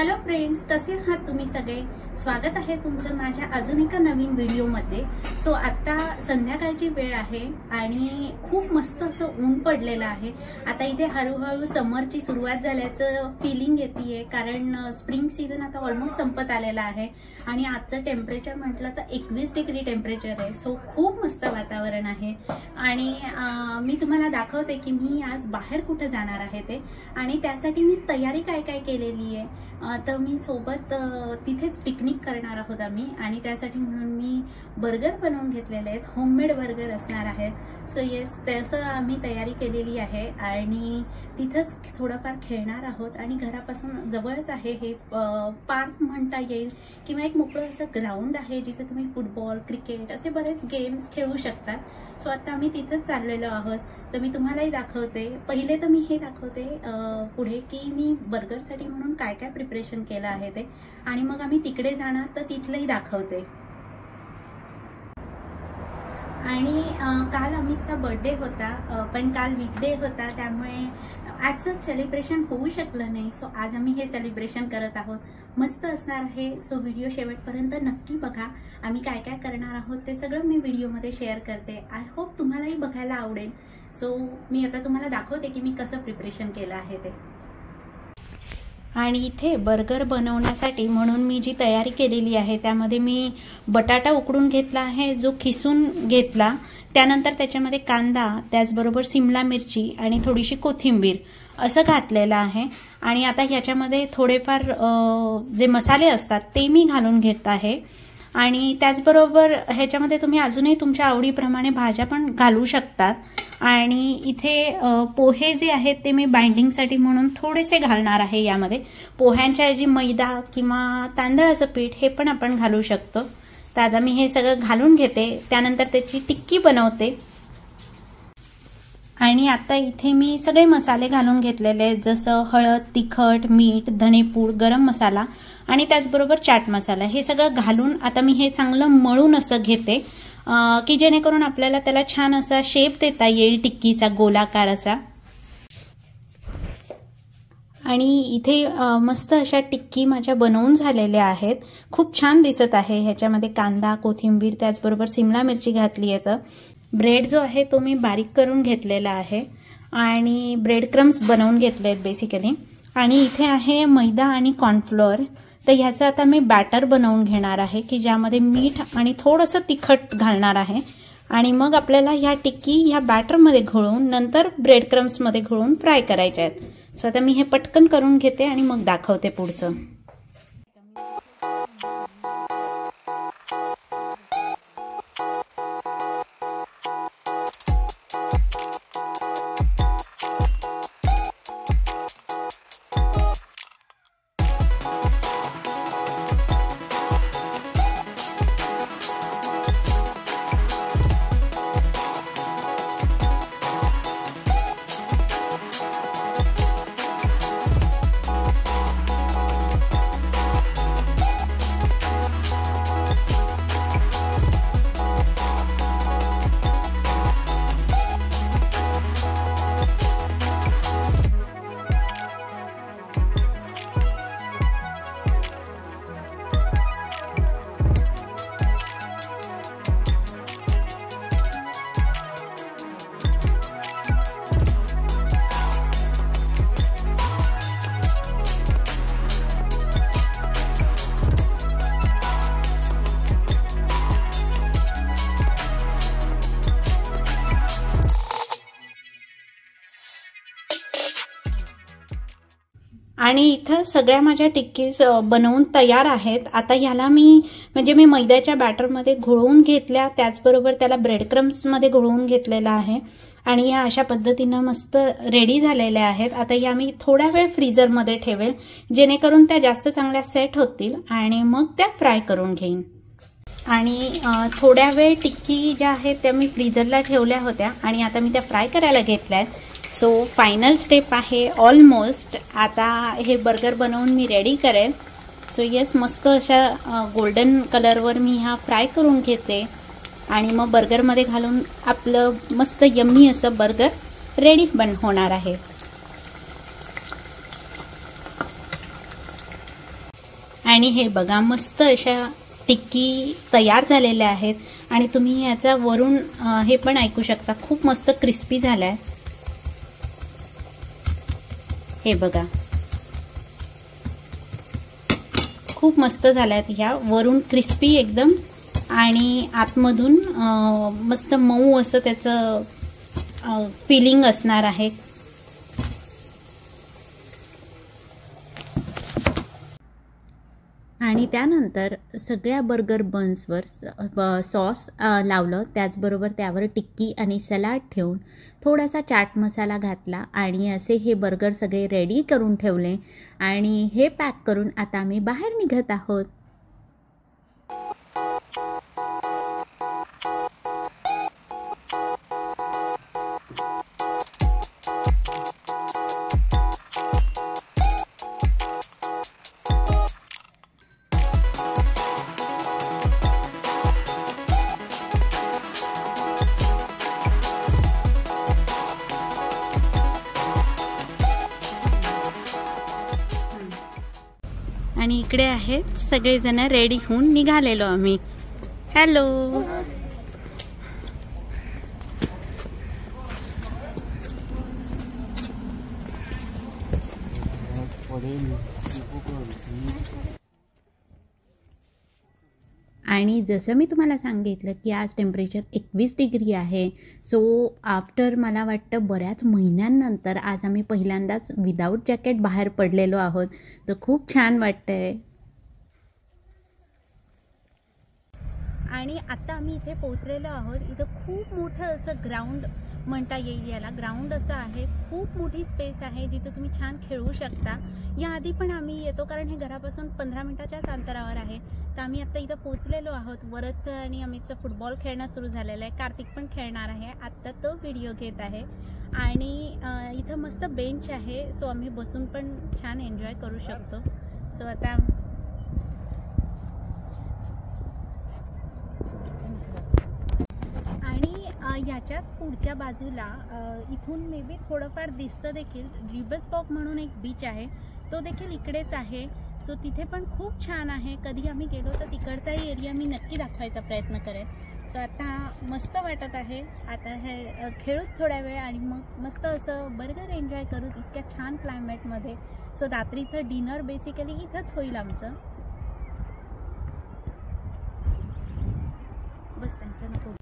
Hello friends, कसे आहात तुम्ही सगळे। स्वागत आहे तुमचं माझ्या अजून एका नवीन व्हिडिओमध्ये। सो आता संध्याकाळची वेळ आहे आणि खूप मस्त असं ऊन पडलेलं आहे। आता इथे हळूहळू समरची सुरुवात झाल्याचं फीलिंग येतेय, कारण स्प्रिंग सीझन आता ऑलमोस्ट संपत आलेला आहे आणि आजचं टेम्परेचर म्हटलं तर 21 डिग्री टेम्परेचर आहे। सो खूप मस्त वातावरण आहे आणि मी तुम्हाला दाखवते की मी आज बाहेर कुठे जाणार आहे ते, आणि त्यासाठी मी तयारी काय काय केलेली आहे। तर मी सोबत तिथेच पिकनिक करणार आहोत आम्ही, आणि त्यासाठी म्हणून मी बर्गर बनवून घेतलेले आहेत। होममेड बर्गर असणार आहेत। सो येस, तसं आम्ही तयारी केलेली आहे आणि तिथेच थोडंफार खेळणार आहोत। आणि घरापासून जवळच आहे हे पार्क म्हणता येईल किंवा एक मोकळं असं ग्राउंड आहे जिथे तुम्ही फुटबॉल, क्रिकेट असे बरेच गेम्स खेळू शकता। सो आता आम्ही तिथेच चाललेलो आहोत, तर मी तुम्हालाही दाखवते। पहिले तर मी हे दाखवते पुढे की मी बर्गरसाठी म्हणून काय काय प्रिपरेशन केलं आहे ते, आणि मग आम्ही तिकडे जाणार तर तिथलंही दाखवते। आणि काल अमितचा बर्थडे होता, पण काल वीकडे होता त्यामुळे आजचं सेलिब्रेशन होऊ शकलं नाही। सो आज आम्ही हे सेलिब्रेशन करत आहोत, मस्त असणार आहे। सो व्हिडिओ शेवटपर्यंत नक्की बघा, आम्ही काय काय करणार आहोत ते सगळं मी व्हिडिओमध्ये शेअर करते। आय होप तुम्हालाही बघायला आवडेल। सो मी आता तुम्हाला दाखवते की मी कसं प्रिपरेशन केलं आहे ते। आणि इथे बर्गर बनवण्यासाठी म्हणून मी जी तयारी केलेली आहे त्यामध्ये मी बटाटा उकडून घेतला आहे, जो खिसून घेतला। त्यानंतर त्याच्यामध्ये कांदा, त्याचबरोबर सिमला मिरची आणि थोडीशी कोथिंबीर असं घातलेलं आहे। आणि आता ह्याच्यामध्ये थोडेफार जे मसाले असतात ते मी घालून घेत आहे। आणि त्याचबरोबर ह्याच्यामध्ये तुम्ही अजूनही तुमच्या आवडीप्रमाणे भाज्या पण घालू शकतात। आणि इथे पोहे जे आहेत ते मी बाइंडिंगसाठी म्हणून थोडेसे घालणार आहे यामध्ये। पोह्यांच्या ऐवजी मैदा किंवा तांदळाचं पीठ हे पण आपण घालू शकतो। तर आता मी हे सगळं घालून घेते, त्यानंतर त्याची टिक्की बनवते। आणि आता इथे मी सगळे मसाले घालून घेतलेले आहेत, जसं हळद, तिखट, मीठ, धनेपूड, गरम मसाला आणि त्याचबरोबर चाट मसाला। हे सगळं घालून आता मी हे चांगलं मळून असं घेते की जेणेकरून आपल्याला त्याला छान असा शेप देता येईल, टिक्कीचा गोलाकार असा। आणि इथे मस्त अशा टिक्की माझ्या बनवून झालेल्या आहेत, खूप छान दिसत आहे। ह्याच्यामध्ये कांदा, कोथिंबीर त्याचबरोबर सिमला मिरची घातली आहे। तर ब्रेड जो आहे तो मी बारीक करून घेतलेला आहे आणि ब्रेड क्रम्स बनवून घेतले आहेत बेसिकली। आणि इथे आहे मैदा आणि कॉर्नफ्लोअर। तर ह्याचं आता मी बॅटर बनवून घेणार आहे की ज्यामध्ये मीठ आणि थोडंसं तिखट घालणार आहे। आणि मग आपल्याला ह्या टिक्की ह्या बॅटरमध्ये घोळून नंतर ब्रेड क्रम्समध्ये घोळून फ्राय करायच्या आहेत। सो आता मी हे पटकन करून घेते आणि मग दाखवते पुढचं। आणि इथं सगळ्या माझ्या टिक्कीज बनवून तयार आहेत। आता ह्याला मी मैद्याच्या बॅटरमध्ये घोळवून घेतल्या, त्याचबरोबर त्याला ब्रेड क्रम्समध्ये घोळवून घेतलेलं आहे आणि या अशा पद्धतीनं मस्त रेडी झालेल्या आहेत। आता या मी थोड्या वेळ फ्रीजरमध्ये ठेवेल जेणेकरून त्या जास्त चांगल्या सेट होतील आणि मग त्या फ्राय करून घेईन। आणि थोड्या वेळ टिक्की ज्या आहेत त्या मी फ्रीजरला ठेवल्या होत्या आणि आता मी त्या फ्राय करायला घेतल्या आहेत। सो फायनल स्टेप आहे ऑलमोस्ट। आता हे बर्गर बनवून मी रेडी करेल। सो येस, मस्त अशा गोल्डन कलरवर मी हा फ्राय करून घेते आणि मग बर्गरमध्ये घालून आपलं मस्त यम्मी असं बर्गर रेडी होणार आहे। आणि हे बघा मस्त अशा टिक्की तयार झालेल्या आहेत आणि तुम्ही याचा वरून हे पण ऐकू शकता, खूप मस्त क्रिस्पी झालाय। हे बघा खूप मस्त झाल्यात ह्या, वरून क्रिस्पी एकदम आणि आतमधून मस्त मऊ असं त्याचं फिलिंग असणार आहे। आणि त्यानंतर सगळ्या बर्गर बन्सवर सॉस लावलं, त्याचबरोबर त्यावर टिक्की आणि सलाड ठेवून थोडासा चाट मसाला घातला आणि असे हे बर्गर सगळे रेडी करून ठेवले आणि हे पॅक करून आता आम्ही बाहेर निघत आहोत। आणि इकडे आहेत सगळेजण रेडी होऊन निघालेलो आम्ही। हॅलो आणि जसं मी तुम्हाला सांगितलं की आज टेम्परेचर 21 डिग्री आहे। सो आफ्टर मला वाटतं बऱ्याच महिन्यांनंतर आज आम्ही पहिल्यांदाच विदाऊट जॅकेट बाहेर पडलेलो आहोत, तर खूप छान वाटतंय। आणि आता आम्ही इथे पोहोचलेलो आहोत। इथं खूप मोठं असं ग्राउंड म्हणता येईल याला, ग्राउंड असं आहे, खूप मोठी स्पेस आहे जिथे तुम्ही छान खेळू शकता। याआधी पण आम्ही येतो कारण हे घरापासून 15 मिनिटाच्याच अंतरावर आहे। तर आम्ही आता इथं पोहोचलेलो आहोत। वरदचं आणि अमितचं फुटबॉल खेळणं सुरू झालेलं आहे, कार्तिक पण खेळणार आहे, आत्ता तो व्हिडिओ घेत आहे। आणि इथं मस्त बेंच आहे, सो आम्ही बसून पण छान एन्जॉय करू शकतो। सो आता ह्याच्याच पुढच्या बाजूला इथून मे बी थोडंफार दिसतं देखील, रिबसबॉग म्हणून एक बीच आहे, तो देखील इकडेच आहे। सो तिथे पण खूप छान आहे, कधी आम्ही गेलो तर तिकडचाही एरिया मी नक्की दाखवायचा प्रयत्न करेन। सो आता मस्त वाटत आहे, आता हे खेळूत थोड्या वेळ आणि मग मस्त असं बर्गर एन्जॉय करू इतक्या छान क्लायमेटमध्ये। सो रात्रीचं डिनर बेसिकली इथंच होईल आमचं। बस त्यांचं नको।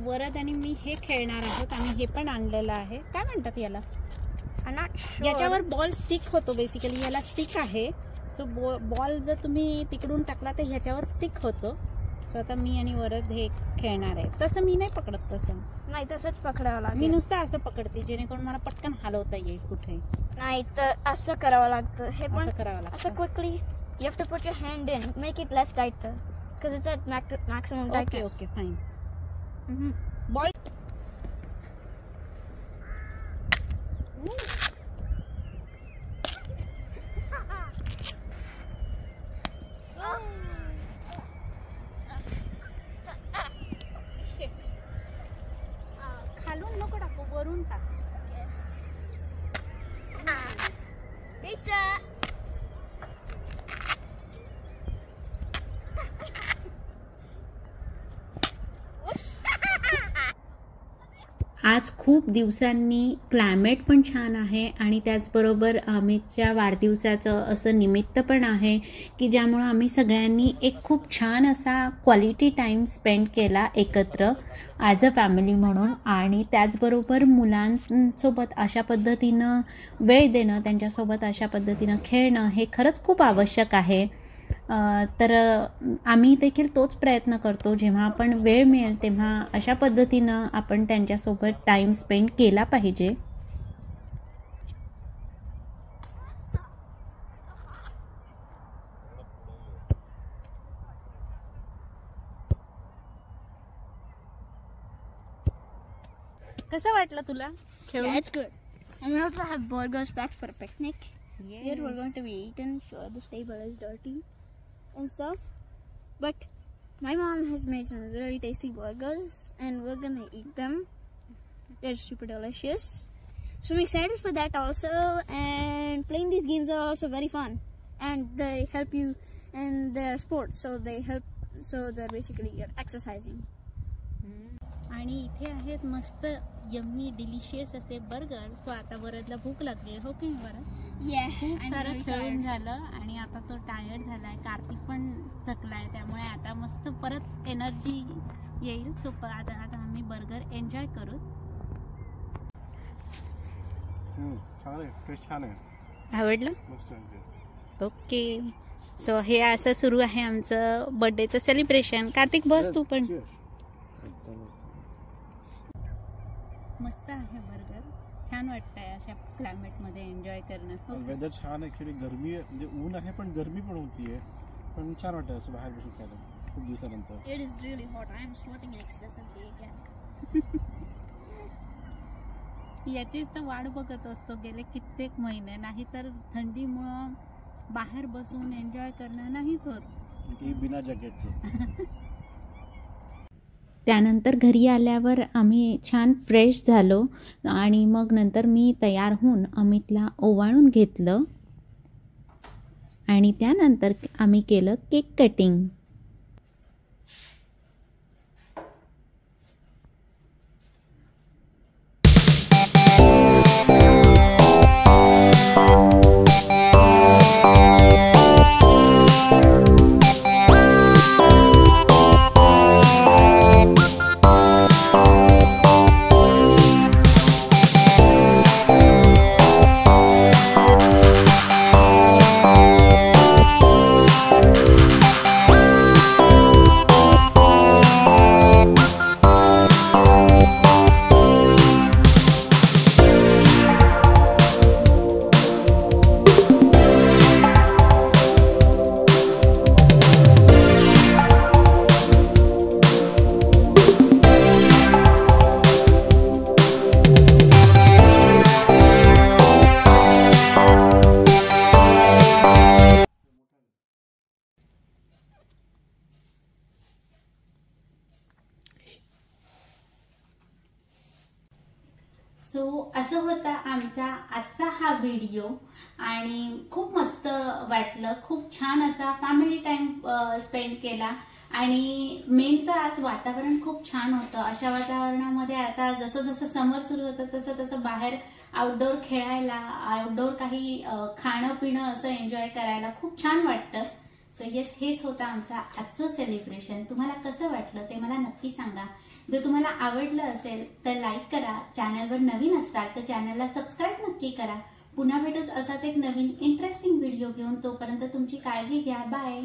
वरद आणि मी हे खेळणार आहोत, आम्ही हे पण आणलेलं आहे, काय म्हणतात याला, याच्यावर बॉल स्टिक होतो बेसिकली, याला स्टिक आहे। सो बॉल जर तुम्ही तिकडून टाकला तर ह्याच्यावर स्टिक होतो। सो आता मी आणि वरद हे खेळणार आहे। तसं मी नाही पकडत, तसं नाही, तसंच पकडावं लागतं। मी नुसतं असं पकडते जेणेकरून मला पटकन हलवता येईल कुठे, नाही तर असं करावं लागतं। हे पण करावं लागतं असं quickly, you have to put your hand in, make it less tighter because it's at maximum tightness. Okay okay fine. Ball खालून नको टाकू, वरून टाक। आज खूप दिवसांनी क्लायमेट पण छान आहे आणि त्याचबरोबर अमितच्या वाढदिवसाचं असं निमित्त पण आहे की ज्यामुळं आम्ही सगळ्यांनी एक खूप छान असा क्वालिटी टाईम स्पेंड केला एकत्र ॲज अ फॅमिली म्हणून। आणि त्याचबरोबर मुलांसोबत अशा पद्धतीनं वेळ देणं, त्यांच्यासोबत अशा पद्धतीनं खेळणं हे खरंच खूप आवश्यक आहे। तर आम्ही देखील तोच प्रयत्न करतो, जेव्हा आपण वेळ मिळेल तेव्हा अशा पद्धतीनं आपण त्यांच्यासोबत टाईम स्पेंड केला पाहिजे. कसं वाटलं तुला खेळून? Yeah, it's good. And we also have burgers packed for a picnic. Here we're going to be eating. Sure, this table is dirty and stuff, but my mom has made some really tasty burgers, and we're gonna eat them. They're super delicious. So I'm excited for that also. And playing these games are also very fun, and they help you in their sports. So they help. So they're basically you're exercising. आणि इथे आहेत मस्त yummy delicious असे burger. So आता वरदला भूक लागली हो की नाही बरं? Yeah, खूप I'm सारं really खेळून tired. झालं आणि आता तो टायर्ड झालाय. कार्तिक पण थकलाय, त्यामुळे आता मस्त परत एनर्जी येईल. सो आता आम्ही बर्गर एन्जॉय करू. छान आहे, टेस्ट छान आहे, आवडलं? मस्त आहे. ओके. सो हे असं सुरू आहे आमचं बर्थडेचं सेलिब्रेशन. कार्तिक बस तू पण. मस्त आहे बर्गर. छान वाटतंय अशा क्लायमेटमध्ये एन्जॉय करणं. वेदर छान, ऍक्च्युली गरमी म्हणजे ऊन आहे पण गरमी पण होतीये, पण छान वाटतं असं बाहेर बसून खायला खूप दिवसानंतर. It is really hot. I am sweating excessively again. याचीच तर वाट बघत असतो गेले कित्येक महिने, नाही तर थंडीमुळं बाहेर बसून एन्जॉय करणं नाहीच होत. ती बिना जॅकेटचे. त्यानंतर घरी आल्यावर आम्ही छान फ्रेश झालो आणि मग नंतर मी तयार होऊन अमितला ओवाळून घेतलं आणि त्यानंतर आम्ही केलं केक कटिंग. सो असं होता आमचा आजचा हा व्हिडिओ आणि खूप मस्त वाटलं. खूप छान असा फॅमिली टाइम स्पेंड केला आणि मेन तर आज वातावरण खूप छान होतं. अशा वातावरणामध्ये आता जसं जसं समर सुरू होतं तसं तसं बाहेर आउटडोर खेळायला, आउटडोर काही खाणं पिणं असं एन्जॉय करायला खूप छान वाटतं. सो येस, हेच होतं आमचं आजचं सेलिब्रेशन. तुम्हाला कसं वाटलं ते मला नक्की सांगा. जर तुम्हाला आवडलं असेल तर लाईक करा. चॅनलवर नवीन असतात तर चॅनलला सबस्क्राईब नक्की करा. पुन्हा भेटूत असाच एक नवीन इंटरेस्टिंग व्हिडिओ घेऊन. तोपर्यंत तुमची काळजी घ्या. बाय.